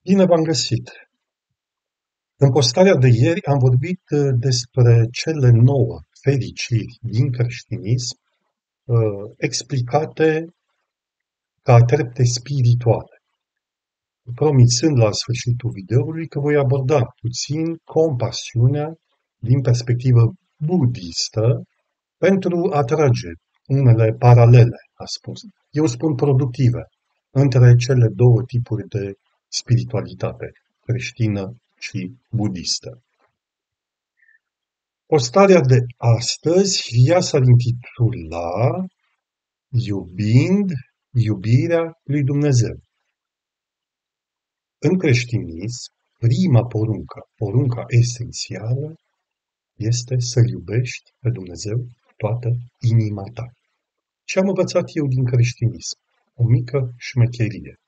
Bine v-am găsit! În postarea de ieri am vorbit despre cele 9 fericiri din creștinism, explicate ca trepte spirituale, promițând la sfârșitul videoului că voi aborda puțin compasiunea din perspectivă budistă pentru a trage unele paralele, a spus. Eu spun productive, între cele două tipuri de spiritualitate, creștină și budistă. Postarea de astăzi, ea s-ar intitula Iubind iubirea lui Dumnezeu. În creștinism, prima porunca esențială, este să-L iubești pe Dumnezeu cu toată inima ta. Ce am învățat eu din creștinism? O mică șmecherie.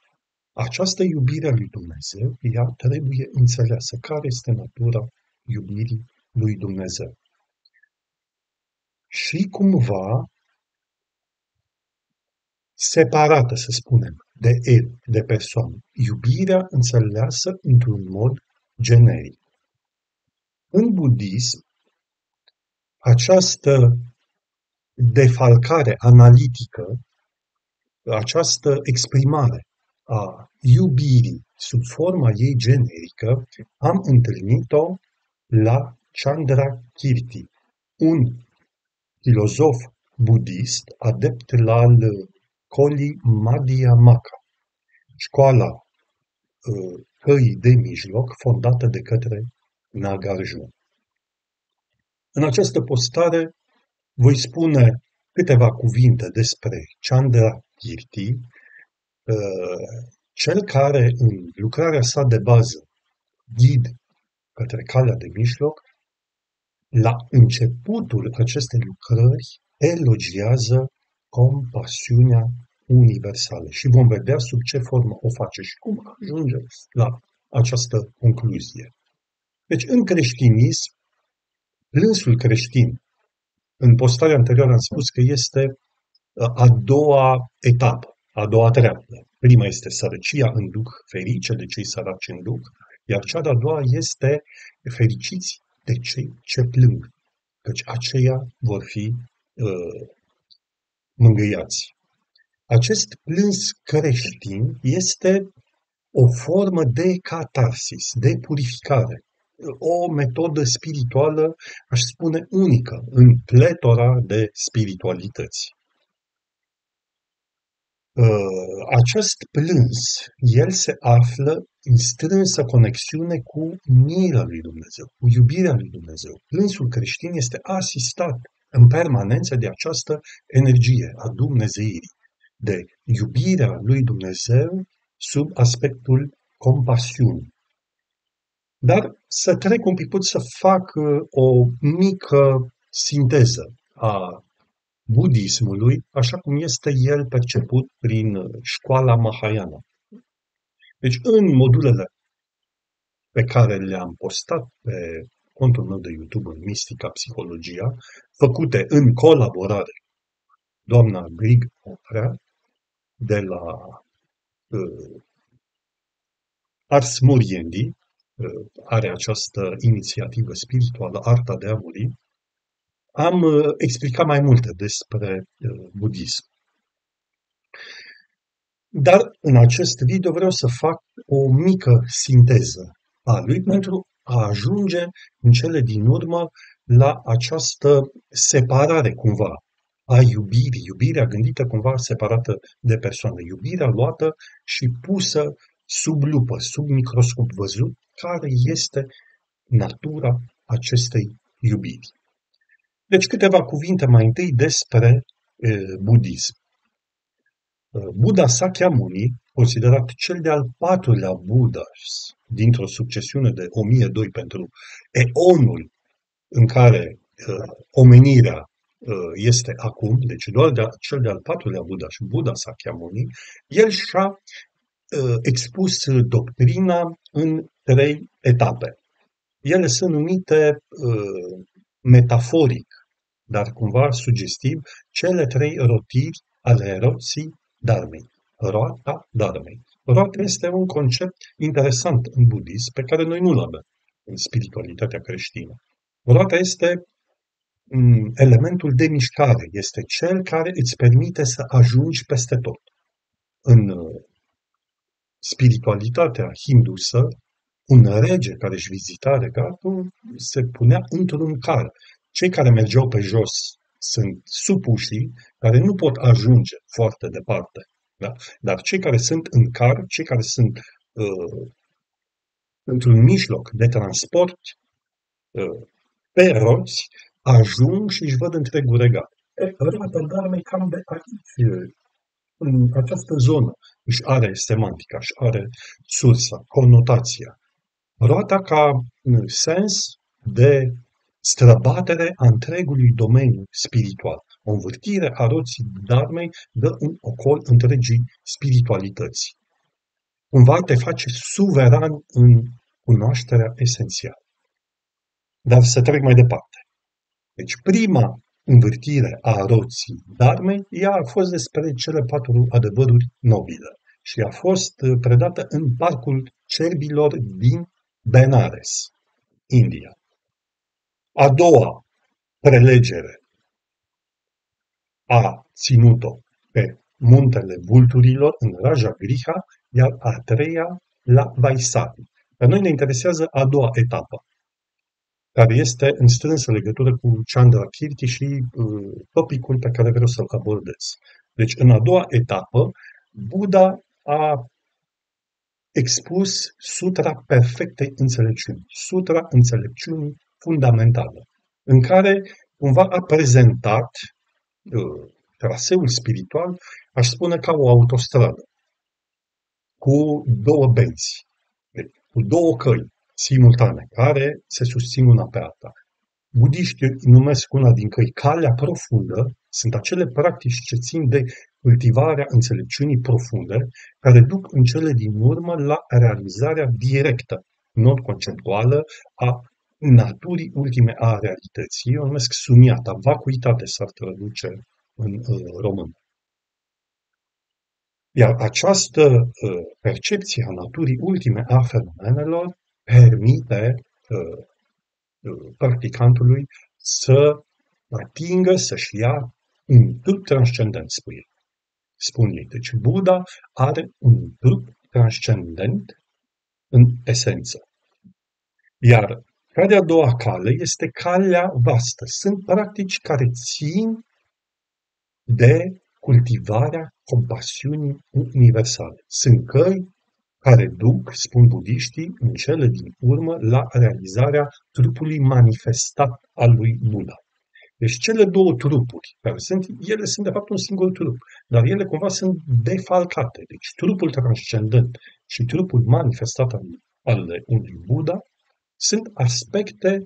Această iubire a lui Dumnezeu, ea trebuie înțeleasă. Care este natura iubirii lui Dumnezeu? Și cumva separată, să spunem, de el, de persoană. Iubirea înțeleasă într-un mod generic. În budism, această defalcare analitică, această exprimare a iubirii sub forma ei generică, am întâlnit-o la Chandrakirti, un filozof budist adept al școlii Madhyamaka, școala căii de mijloc fondată de către Nagarjuna. În această postare voi spune câteva cuvinte despre Chandrakirti, cel care în lucrarea sa de bază, Ghid către calea de mijloc, la începutul acestei lucrări elogiază compasiunea universală. Și vom vedea sub ce formă o face și cum ajunge la această concluzie. Deci, în creștinism, plânsul creștin, în postarea anterioară am spus că este a doua etapă, a doua treaptă. Prima este sărăcia în duh, ferice de cei săraci în duh, iar cea de-a doua este fericiți de cei ce plâng, căci aceia vor fi mângâiați. Acest plâns creștin este o formă de catarsis, de purificare, o metodă spirituală, aș spune, unică în pletora de spiritualități. Acest plâns, el se află în strânsă conexiune cu mila lui Dumnezeu, cu iubirea lui Dumnezeu. Plânsul creștin este asistat în permanență de această energie a dumnezeirii, de iubirea lui Dumnezeu sub aspectul compasiunii. Dar să trec un pic să fac o mică sinteză a budismului, așa cum este el perceput prin școala Mahayana. Deci, în modulele pe care le-am postat pe contul meu de YouTube în Mistica Psihologia, făcute în colaborare doamna Grig Oprea, de la Ars Moriendi, are această inițiativă spirituală, Arta de a muri, am explicat mai multe despre budism. Dar în acest video vreau să fac o mică sinteză a lui pentru a ajunge în cele din urmă la această separare cumva a iubirii, iubirea gândită cumva separată de persoană, iubirea luată și pusă sub lupă, sub microscop văzut, care este natura acestei iubiri. Deci câteva cuvinte mai întâi despre budism. Buddha Sakyamuni, considerat cel de-al patrulea Buddha dintr-o succesiune de 1002 pentru eonul în care omenirea este acum, deci doar cel de-al patrulea Buddha și Buddha Sakyamuni, el și-a expus doctrina în 3 etape. Ele sunt numite metaforic, dar cumva sugestiv, cele 3 rotiri ale roții Dharmei, roata Dharmei. Roata este un concept interesant în budism pe care noi nu-l avem în spiritualitatea creștină. Roata este elementul de mișcare, este cel care îți permite să ajungi peste tot. În spiritualitatea hindusă, un rege care își vizita regatul se punea într-un car. Cei care mergeau pe jos sunt supușii care nu pot ajunge foarte departe. Da? Dar cei care sunt în car, cei care sunt într-un mijloc de transport pe roți, ajung și își văd întregul regat. Roata Dharmei cam de aici, în această zonă, își are semantica, își are sursa, conotația. Roata ca sens de străbatere a întregului domeniu spiritual. O învârtire a roții Dharmei dă un ocol întregii spiritualități. Cumva te face suveran în cunoașterea esențială. Dar să trec mai departe. Deci prima învârtire a roții Dharmei, ea a fost despre cele 4 adevăruri nobile și a fost predată în Parcul Cerbilor din Benares, India. A doua prelegere a ținut-o pe Muntele Vulturilor, în Raja Griha, iar a treia la Vaisali. Pe noi ne interesează a doua etapă, care este în strânsă legătură cu Chandra Kirti și topicul pe care vreau să-l abordez. Deci, în a doua etapă, Buddha a expus sutra perfectei înțelepciuni, sutra înțelepciunii fundamentale, în care cumva a prezentat traseul spiritual, aș spune, ca o autostradă, cu două benzi, cu două căi simultane, care se susțin una pe alta. Budiștii numesc una din căi calea profundă, sunt acele practici ce țin de cultivarea înțelepciunii profunde, care duc în cele din urmă la realizarea directă, non-conceptuală, a naturii ultime a realității. Eu o numesc sumiata, vacuitate s-ar traduce în român. Iar această percepție a naturii ultime a fenomenelor permite practicantului să atingă, să-și ia un trup transcendent, spun ei. Deci Buddha are un trup transcendent în esență. Iar cea de-a doua cale este calea vastă. Sunt practici care țin de cultivarea compasiunii universale. Sunt căi care duc, spun budiștii, în cele din urmă la realizarea trupului manifestat al lui Buddha. Deci cele două trupuri, ele sunt de fapt un singur trup, dar ele cumva sunt defalcate. Deci trupul transcendent și trupul manifestat al unui Buddha sunt aspecte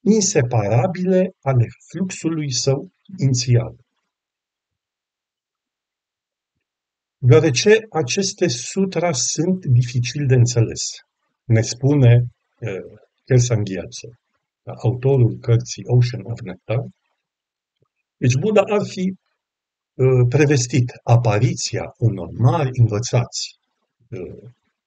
inseparabile ale fluxului său inițial. Deoarece aceste sutra sunt dificil de înțeles, ne spune Kelsang Gyatso, autorul cărții Ocean of Nectar. Deci Buddha ar fi prevestit apariția unor mari învățați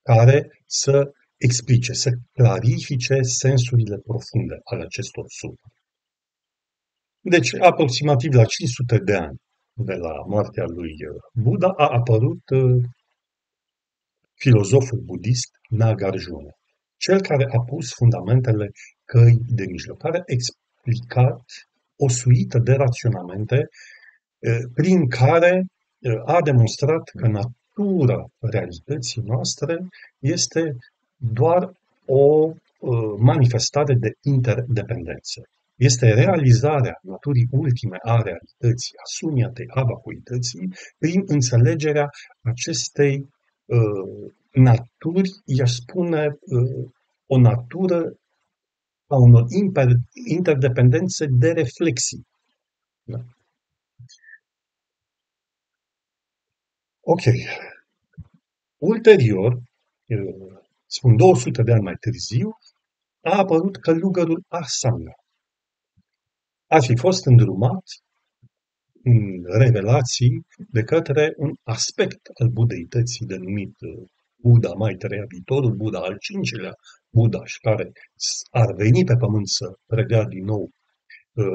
care să explice, să clarifice sensurile profunde ale acestor sutra. Deci, aproximativ la 500 de ani de la moartea lui Buddha, a apărut filozoful budist Nagarjuna, cel care a pus fundamentele căii de mijloc, care a explicat o suită de raționamente prin care a demonstrat că natura realității noastre este doar o manifestare de interdependență. Este realizarea naturii ultime a realității, a sumiatei, a vacuității, prin înțelegerea acestei naturi, i-aș spune, o natură a unor interdependențe de reflexii. Da? Ok. Ulterior, spun 200 de ani mai târziu, a apărut călugărul Asanga. Ar fi fost îndrumat în revelații de către un aspect al budeității denumit Buddha mai treia, viitorul Buddha, al cincilea Buddha, și care ar veni pe pământ să predea din nou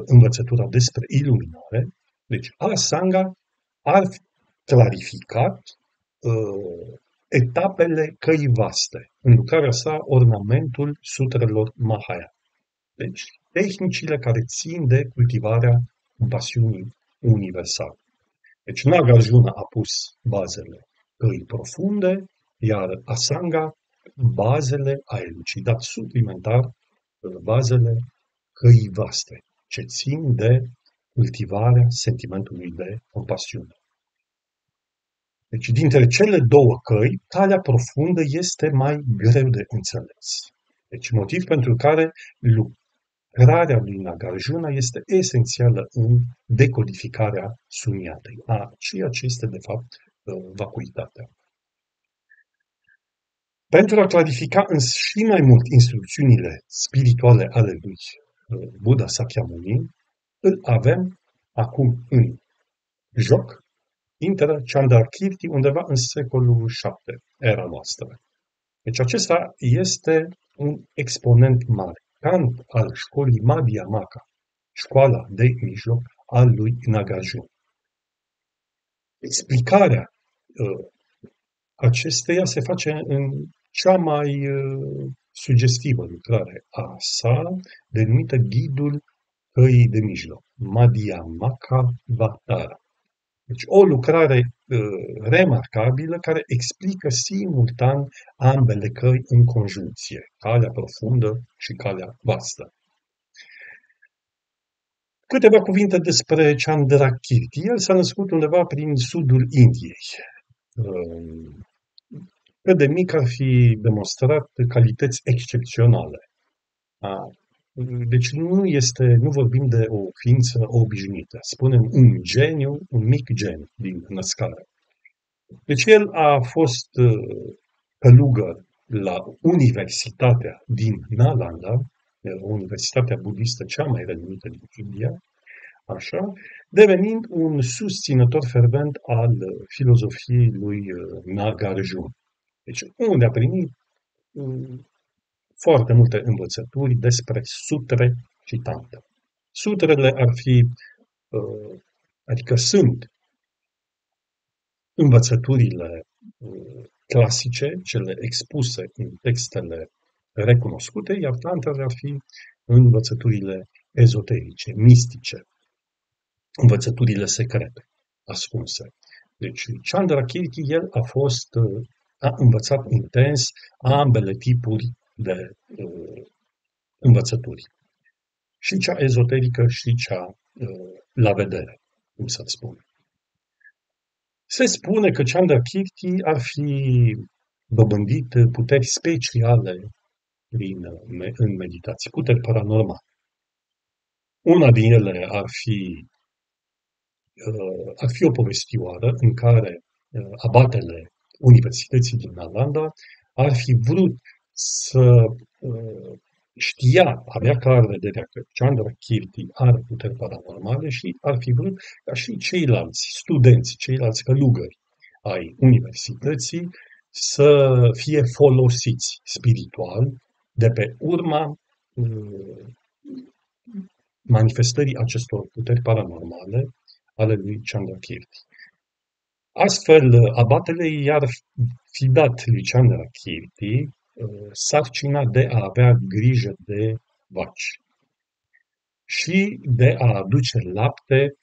învățătura despre iluminare. Deci Asanga ar clarificat etapele căii vaste. În lucrarea sa, ornamentul sutrelor Mahayana. Deci, tehnicile care țin de cultivarea compasiunii universale. Deci, Nagarjuna a pus bazele căii profunde, iar Asanga bazele, a elucidat suplimentar bazele căii vaste, ce țin de cultivarea sentimentului de compasiune. Deci, dintre cele două căi, calea profundă este mai greu de înțeles. Deci, motiv pentru care lucrarea lui Nagarjuna este esențială în decodificarea suniatei, a ceea ce este, de fapt, vacuitatea. Pentru a clarifica și mai mult instrucțiunile spirituale ale lui Buddha Sakyamuni, îl avem acum în joc, intră Chandrakirti undeva în secolul VII, era noastră. Deci acesta este un exponent mare, cant al școlii Madhyamaka, școala de mijloc al lui Nagarjuna. Explicarea acesteia se face în cea mai sugestivă lucrare a sa, denumită Ghidul Căii de Mijloc, Madhyamaka Vatara. Deci o lucrare remarcabilă care explică simultan ambele căi în conjuncție, calea profundă și calea vastă. Câteva cuvinte despre Chandrakirti. El s-a născut undeva prin sudul Indiei. Cât de mic ar fi demonstrat calități excepționale. Deci nu vorbim de o ființă obișnuită. Spunem un geniu, un mic geniu din născare. Deci el a fost călugăr la Universitatea din Nalanda, Universitatea budistă cea mai renumită din India, așa, devenind un susținător fervent al filozofiei lui Nagarjuna. Deci unde a primit foarte multe învățături despre sutre și tantra. Sutrele ar fi, adică sunt învățăturile clasice, cele expuse în textele recunoscute, iar tantrele ar fi învățăturile ezoterice, mistice, învățăturile secrete, ascunse. Deci Chandrakirti, el a învățat intens ambele tipuri de învățături. Și cea ezoterică și cea la vedere, cum să spun. Se spune că Chandrakirti ar fi dobândit puteri speciale în meditații, puteri paranormale. Una din ele ar fi o povestioară în care abatele Universității din Nalanda ar fi vrut să avea clar vederea că Chandrakirti are puteri paranormale și ar fi vrut ca și ceilalți studenți, ceilalți călugări ai universității să fie folosiți spiritual de pe urma manifestării acestor puteri paranormale ale lui Chandrakirti. Astfel, abatele i-ar fi dat lui Chandrakirti sarcina de a avea grijă de vaci și de a aduce lapte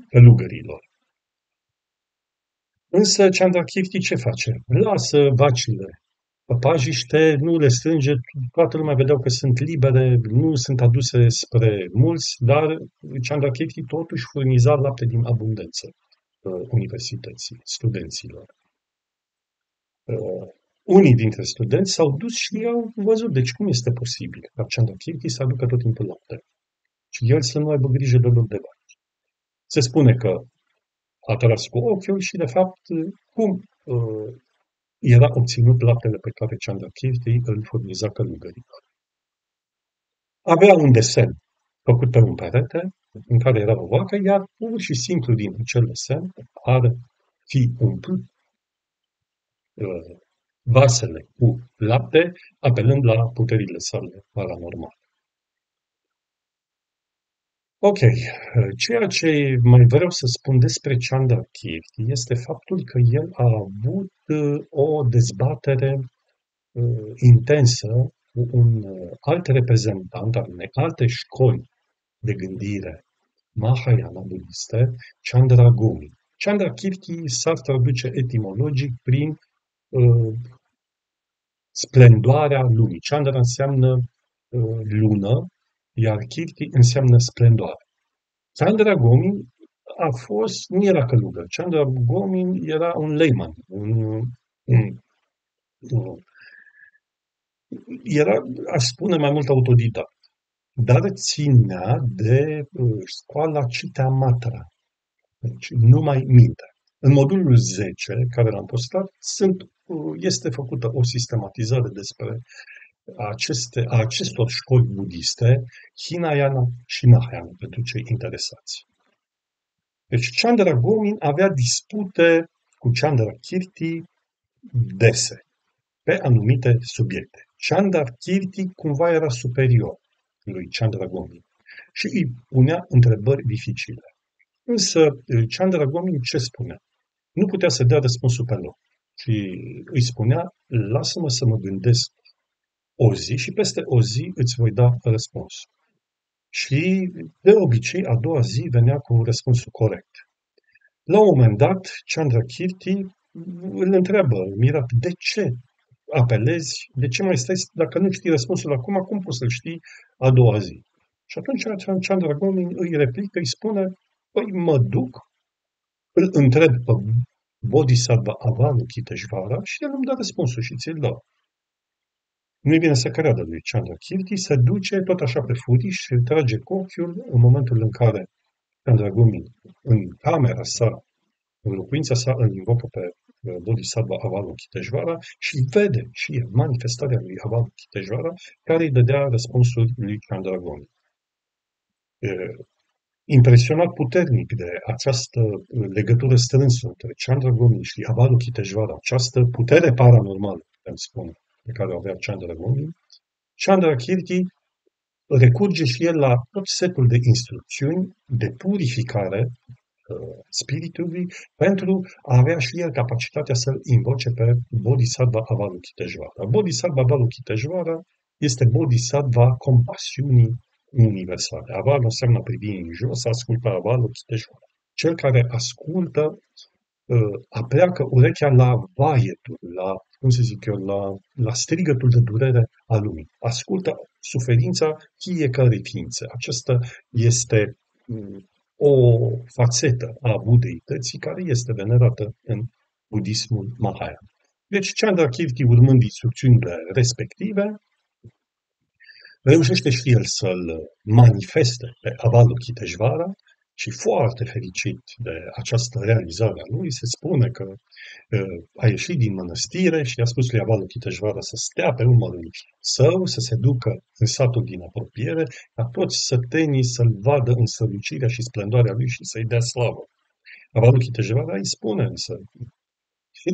călugărilor. Însă Chandrakirti ce face? Lasă vacile păpajiște, nu le strânge, toată lumea vedeau că sunt libere, nu sunt aduse spre mulți, dar Chandrakirti totuși furniza lapte din abundență universității, studenților. Unii dintre studenți s-au dus și au văzut, deci cum este posibil ca Chandrakirti să aducă tot timpul lapte și el să nu aibă grijă de de vaci. Se spune că a tras cu ochiul și, de fapt, cum era obținut laptele pe care Chandrakirti îl furniza călugărilor. Avea un desen făcut pe un perete în care era o vacă, iar pur și simplu din acel desen ar fi umplut vasele cu lapte, apelând la puterile sale paranormale. Ok, ceea ce mai vreau să spun despre Chandrakirti este faptul că el a avut o dezbatere intensă cu un alt reprezentant al unei alte școli de gândire Mahayana budiste, Chandragumi. Chandrakirti s-ar traduce etimologic prin splendoarea lumii. Chandra înseamnă lună, iar Kirti înseamnă splendoare. Chandra Gomin nu era călugăr. Chandra Gomin era un layman, era, aș spune, mai mult autodidact, dar ținea de școala Chitta-Matra, deci numai minte. În modulul 10, care l-am postat, este făcută o sistematizare despre acestor școli budiste, Hinayana și Mahayana, pentru cei interesați. Deci Chandra Gomin avea dispute cu Chandrakirti dese, pe anumite subiecte. Chandrakirti cumva era superior lui Chandra Gomin și îi punea întrebări dificile. Însă Chandra Gomin ce spunea? Nu putea să dea răspunsul pe loc. Și îi spunea, lasă-mă să mă gândesc o zi și peste o zi îți voi da răspunsul. Și de obicei, a doua zi venea cu răspunsul corect. La un moment dat, Chandrakirti îl întreabă, mirat, de ce apelezi, de ce mai stai, dacă nu știi răspunsul acum, cum poți să-l știi a doua zi? Și atunci Chandra Gomin îi replică, îi spune, păi mă duc, îl întreb pe Bodhisattva Avalokiteshvara și el îmi dă răspunsul și ți-l dă. Nu-i bine să creadă lui Chandrakirti, se duce tot așa pe furiș și îl trage cu ochiul în momentul în care Chandra Gomin, în camera sa, în locuința sa, îl invocă pe Bodhisattva Avalokiteshvara și vede și el manifestarea lui Avalokiteshvara care îi dădea răspunsul lui Chandra Gomin. Impresionat puternic de această legătură strânsă între Chandra Gomin și Avalokiteshvara, această putere paranormală, putem spune, pe care o avea Chandra Gomin, Chandrakirti recurge și el la tot setul de instrucțiuni de purificare spiritului pentru a avea și el capacitatea să-l invoce pe Bodhisattva Avalokiteshvara. Bodhisattva Avalokiteshvara este Bodhisattva compasiunii universale. Aval înseamnă privi în jos, ascultă Avalokiteshvara. Cel care ascultă apleacă urechea la vaietul, la, cum să zic eu, la strigătul de durere a lumii. Ascultă suferința fiecărei ființe. Aceasta este o fațetă a budeității care este venerată în budismul Mahayana. Deci Chandrakirti, urmând instrucțiunile respective, reușește și el să-l manifeste pe Avalokiteshvara și foarte fericit de această realizare a lui, se spune că a ieșit din mănăstire și a spus lui Avalokiteshvara să stea pe umărul său, să se ducă în satul din apropiere, ca toți sătenii să-l vadă în strălucirea și splendoarea lui și să-i dea slavă. Avalokiteshvara îi spune însă,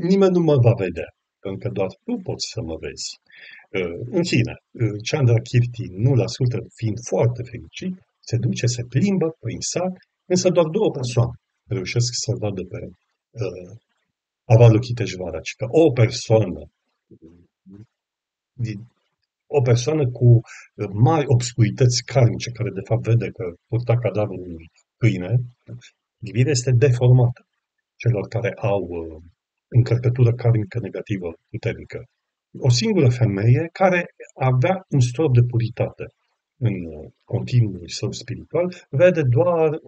nimeni nu mă va vedea, pentru că doar tu poți să mă vezi. În fine, Chandrakirti nu-l ascultă, fiind foarte fericit, se duce, se plimbă prin sat, însă doar două persoane reușesc să vadă pe Avalokiteshvara, ci că o persoană cu mari obscurități karmice, care de fapt vede că purta cadavrul unui câine, privirea este deformată celor care au încărcătură karmică negativă puternică. O singură femeie care avea un strop de puritate în continuul său spiritual, vede doar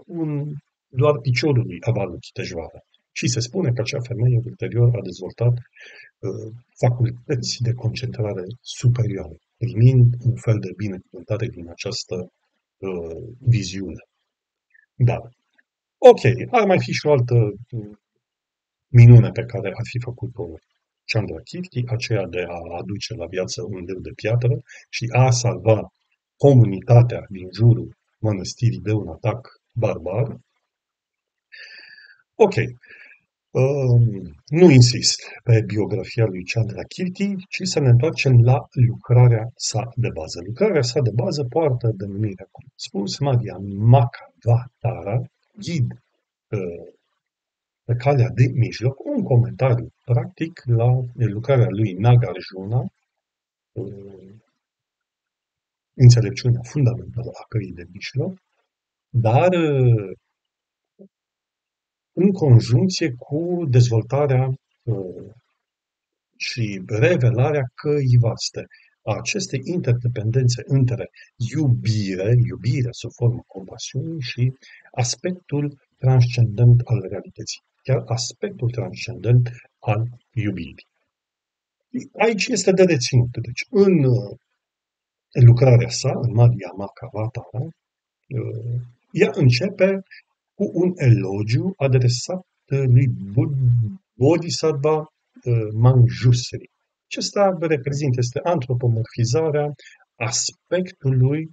piciorul lui Avalokiteshvara. Și se spune că acea femeie ulterior a dezvoltat facultăți de concentrare superioare, primind un fel de binecuvântare din această viziune. Da. Ok, ar mai fi și o altă minune pe care ar fi făcut-o Chandrakirti, aceea de a aduce la viață un leu de piatră și a salva comunitatea din jurul mănăstirii de un atac barbar. Ok. Nu insist pe biografia lui Chandrakirti, ci să ne întoarcem la lucrarea sa de bază. Lucrarea sa de bază poartă denumirea, cum am spus, Madhya Makavatara, ghid pe calea de mijloc, un comentariu practic la lucrarea lui Nagarjuna, înțelepciunea fundamentală a căii de mijloc, dar în conjuncție cu dezvoltarea și revelarea căii vaste a acestei interdependențe între iubirea sub formă compasiunii și aspectul transcendent al realității, chiar aspectul transcendent al iubirii. Aici este de reținut. Deci, în lucrarea sa, în Madhya Makavatara, ea începe cu un elogiu adresat lui Bodhisattva Manjusri. Acesta reprezintă, este antropomorfizarea aspectului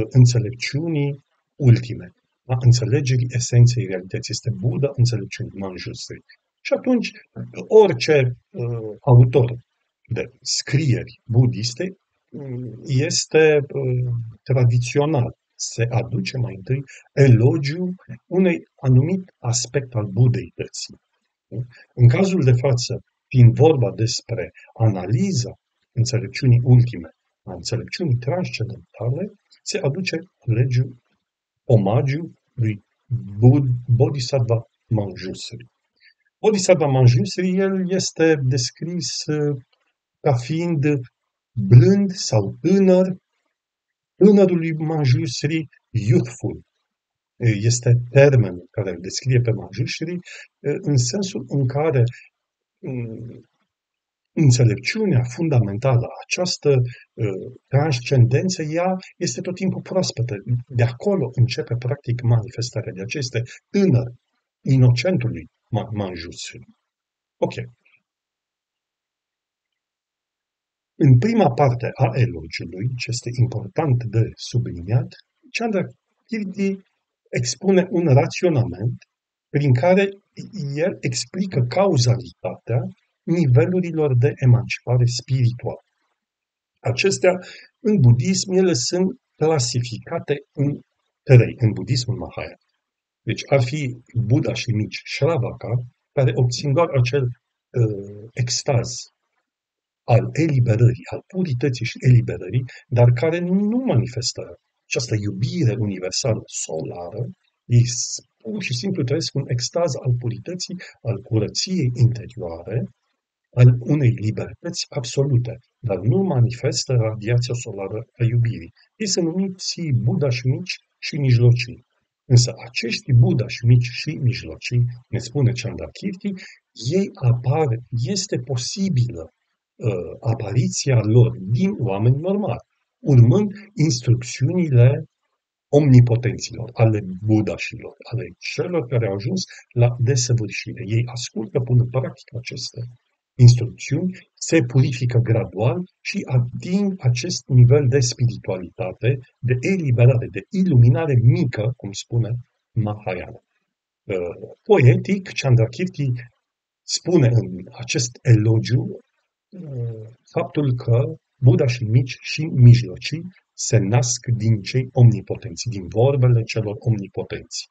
înțelepciunii ultime, a înțelegerii esenței realității. Este Buddha înțelepciunii Manjusri. Și atunci, orice autor de scrieri budiste este tradițional. Se aduce mai întâi elogiul unui anumit aspect al budeității. În cazul de față, fiind vorba despre analiza înțelepciunii ultime, a înțelepciunii transcendentale, se aduce omagiu lui Bodhisattva Manjusri. Bodhisattva Manjusri, el este descris ca fiind blând sau tânăr. Tânărul lui Manjusri, youthful, este termenul care îl descrie pe Manjusri, în sensul în care înțelepciunea fundamentală, această transcendență, ea este tot timpul proaspătă. De acolo începe practic manifestarea de aceste tânăr, inocentului Manjusri. Ok. În prima parte a elogiului, ce este important de subliniat, Chandrakirti expune un raționament prin care el explică cauzalitatea nivelurilor de emancipare spirituală. Acestea, în budism, ele sunt clasificate în trei, în budismul Mahayana. Deci ar fi Buddha și mici Shravaka, care obțin doar acel extaz al eliberării, al purității și eliberării, dar care nu manifestă această iubire universală solară, ei pur și simplu trăiesc un extaz al purității, al curăției interioare, al unei libertăți absolute, dar nu manifestă radiația solară a iubirii. Ei sunt numiți Buddha și mici și mijlocii. Însă acești Buddha și mici și mijlocii, ne spune Chandrakirti, ei apar, este posibilă apariția lor din oameni normali, urmând instrucțiunile omnipotenților, ale budașilor, ale celor care au ajuns la desăvârșire. Ei ascultă, pun în practică aceste instrucțiuni, se purifică gradual și ating acest nivel de spiritualitate, de eliberare, de iluminare mică, cum spune Mahayana. Poetic, Chandrakirti spune în acest elogiu faptul că Buddha și mici și mijlocii se nasc din cei omnipotenți, din vorbele celor omnipotenți.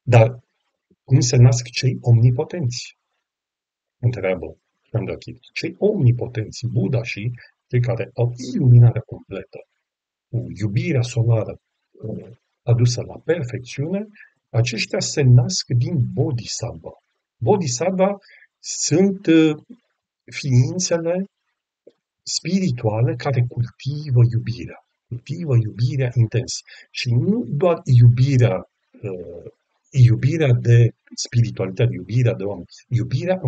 Dar cum se nasc cei omnipotenți? Întreabă Chandrakirti. Cei omnipotenți, Buddha și cei care au iluminarea completă, cu iubirea solară adusă la perfecțiune, aceștia se nasc din Bodhisattva. Bodhisattva sunt ființele spirituale care cultivă iubirea intens. Și nu doar iubirea de spiritualitate, iubirea de oameni, iubirea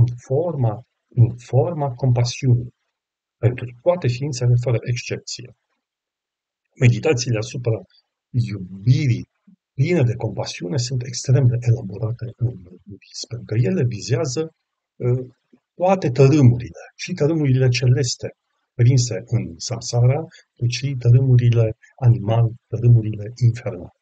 în forma compasiunii pentru toate ființele fără excepție. Meditațiile asupra iubirii pline de compasiune sunt extrem de elaborate în budism, pentru că ele vizează toate tărâmurile, și tărâmurile celeste prinse în samsara, cât și tărâmurile animale, tărâmurile infernale,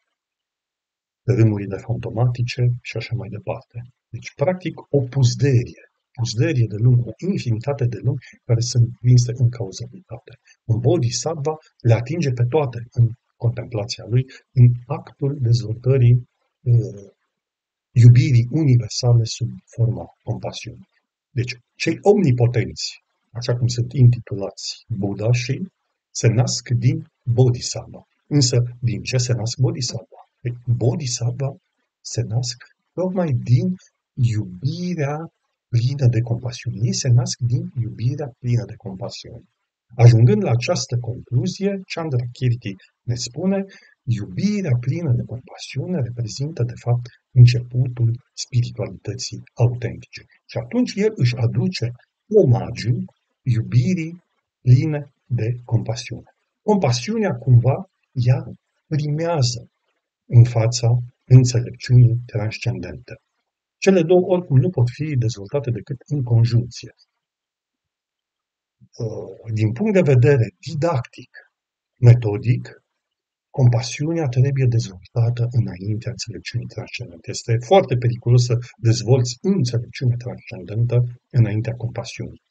tărâmurile fantomatice și așa mai departe. Deci, practic, o puzderie de lumi, o infinitate de lumi care sunt vinse în cauzalitate. Un bodhisattva le atinge pe toate în contemplația lui, în actul dezvoltării iubirii universale sub forma compasiunii. Deci, cei omnipotenți, așa cum sunt intitulați Buddha, și se nasc din Bodhisattva. Însă, din ce se nasc Bodhisattva? Bodhisattva se nasc tocmai din iubirea plină de compasiune. Ei se nasc din iubirea plină de compasiune. Ajungând la această concluzie, Chandrakirti ne spune, iubirea plină de compasiune reprezintă, de fapt, începutul spiritualității autentice. Și atunci el își aduce omagiu iubirii pline de compasiune. Compasiunea, cumva, ea primează în fața înțelepciunii transcendente. Cele două, oricum, nu pot fi dezvoltate decât în conjuncție. Din punct de vedere didactic, metodic, compasiunea trebuie dezvoltată înaintea înțelepciunii transcendente. Este foarte periculos să dezvolți înțelepciunea transcendentă înaintea compasiunii.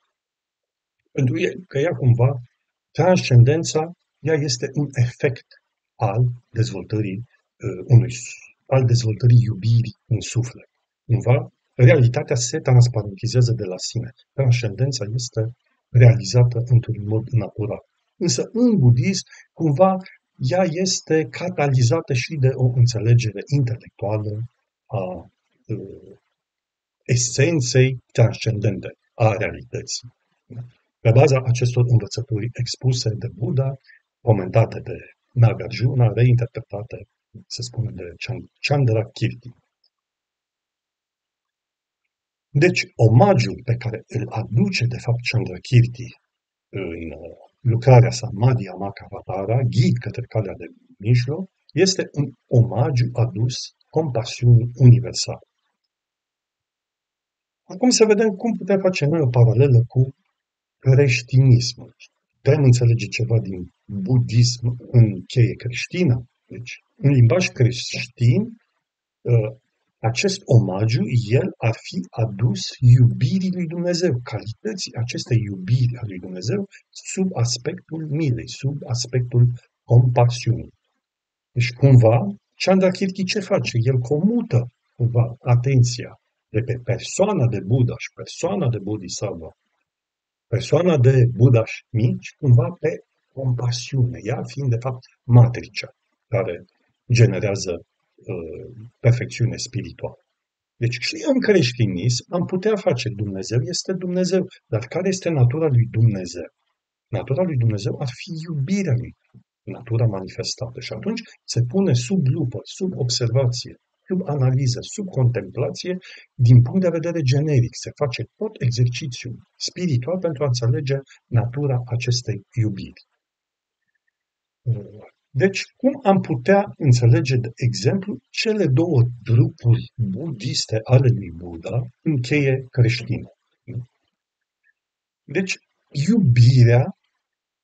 Pentru că ea cumva, transcendența, ea este un efect al dezvoltării al dezvoltării iubirii în suflet. Cumva, realitatea se transparentizează de la sine. Transcendența este realizată într-un mod natural. Însă, în budism, cumva, ea este catalizată și de o înțelegere intelectuală a esenței transcendente a realității. Pe baza acestor învățături expuse de Buddha, comentate de Nagarjuna, reinterpretate, se spune, de Chandrakirti. Deci, omagiul pe care îl aduce, de fapt, Chandrakirti în lucrarea sa Madhyamakavatara, ghid către calea de mijloc, este un omagiu adus compasiunii universale. Acum să vedem cum putem face noi o paralelă cu creștinismul. Putem înțelege ceva din budism în cheie creștină. Deci, în limbaj creștin, acest omagiu, el ar fi adus iubirii lui Dumnezeu, calității acestei iubiri a lui Dumnezeu sub aspectul milei, sub aspectul compasiunii. Deci, cumva, Chandrakirti ce face? El comută, cumva, atenția de pe persoana de Buddha și persoana de Bodhisattva, persoana de Buddha și mici, cumva pe compasiune, ea fiind, de fapt, matricea care generează perfecțiune spirituală. Deci și în creștinism am putea face Dumnezeu este Dumnezeu, dar care este natura lui Dumnezeu? Natura lui Dumnezeu ar fi iubirea lui, natura manifestată. Și atunci se pune sub lupă, sub observație, sub analiză, sub contemplație, din punct de vedere generic. Se face tot exercițiul spiritual pentru a înțelege natura acestei iubiri. Deci, cum am putea înțelege, de exemplu, cele două trupuri budiste ale lui Buddha în cheie creștină? Deci, iubirea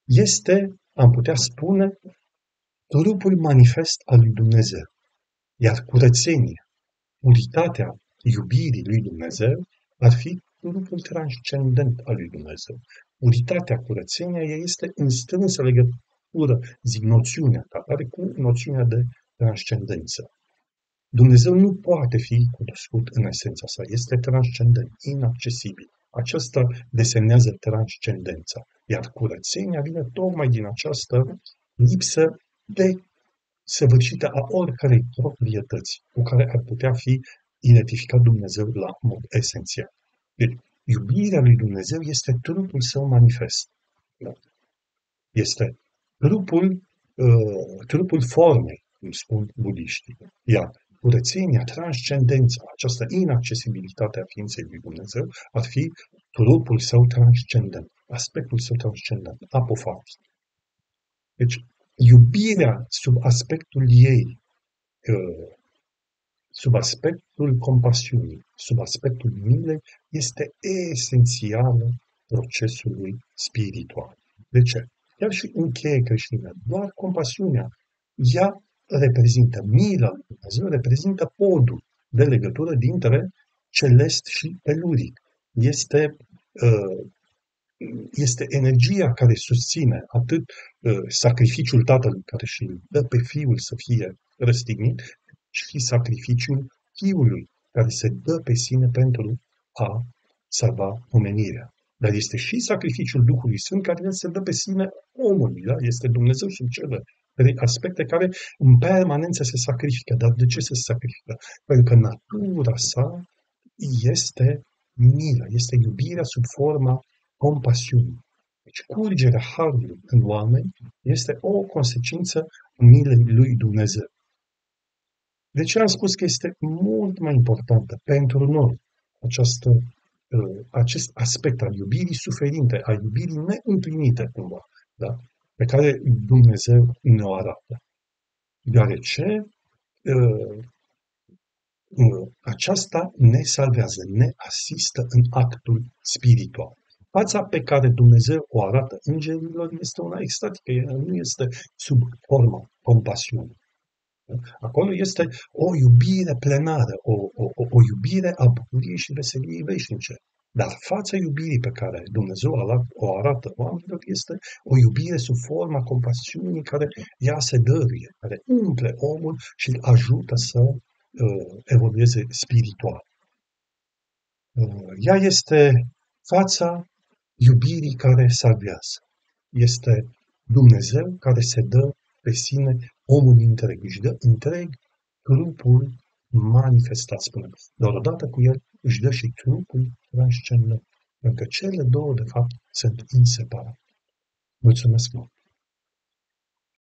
este, am putea spune, trupul manifest al lui Dumnezeu. Iar curățenia, puritatea iubirii lui Dumnezeu ar fi trupul transcendent al lui Dumnezeu. Puritatea, curățenia, ea este în strânsă legătură, zic, noțiunea ta, are cu noțiunea de transcendență. Dumnezeu nu poate fi cunoscut în esența sa, este transcendent, inaccesibil. Aceasta desemnează transcendența, iar curățenia vine tocmai din această lipsă de săvârșită a oricărei proprietăți cu care ar putea fi identificat Dumnezeu la mod esențial. Deci, iubirea lui Dumnezeu este trupul său manifest. Este trupul formei, cum spun budiștii. Iar curățenia, transcendența, această inaccesibilitate a ființei lui Dumnezeu ar fi trupul său transcendent, aspectul său transcendent, apofactic. Deci, iubirea sub aspectul ei, sub aspectul compasiunii, sub aspectul milei, este esențială procesului spiritual. De ce? Chiar și în cheie creștină, doar compasiunea, ea reprezintă, mila lui Dumnezeu reprezintă podul de legătură dintre celest și teluric. Este energia care susține atât sacrificiul tatălui care și dă pe fiul să fie răstignit, și sacrificiul fiului care se dă pe sine pentru a salva omenirea. Dar este și sacrificiul Duhului Sfânt care se dă pe sine omului. Da? Este Dumnezeu sub cele trei aspecte care în permanență se sacrifică. Dar de ce se sacrifică? Pentru că natura sa este milă, este iubirea sub forma compasiunii. Deci curgerea harului în oameni este o consecință milei lui Dumnezeu. De ce am spus că este mult mai importantă pentru noi acest aspect al iubirii suferinte, al iubirii neîmplinite cumva, da? Pe care Dumnezeu ne-o arată. Deoarece aceasta ne salvează, ne asistă în actul spiritual. Fața pe care Dumnezeu o arată îngerilor este una extatică, nu este sub forma compasiunii. Acolo este o iubire plenară, o iubire a bucuriei și veseliei veșnice. Dar fața iubirii pe care Dumnezeu o arată oamenilor este o iubire sub forma compasiunii care ea se dăruie, care umple omul și îl ajută să evolueze spiritual. Ea este fața iubirii care salvează. Este Dumnezeu care se dă pe sine omul întreg, își dă întreg trupul manifestat, spunem. Dar odată cu el își dă și trupul transcendent. Pentru că cele două, de fapt, sunt inseparabile. Mulțumesc mult!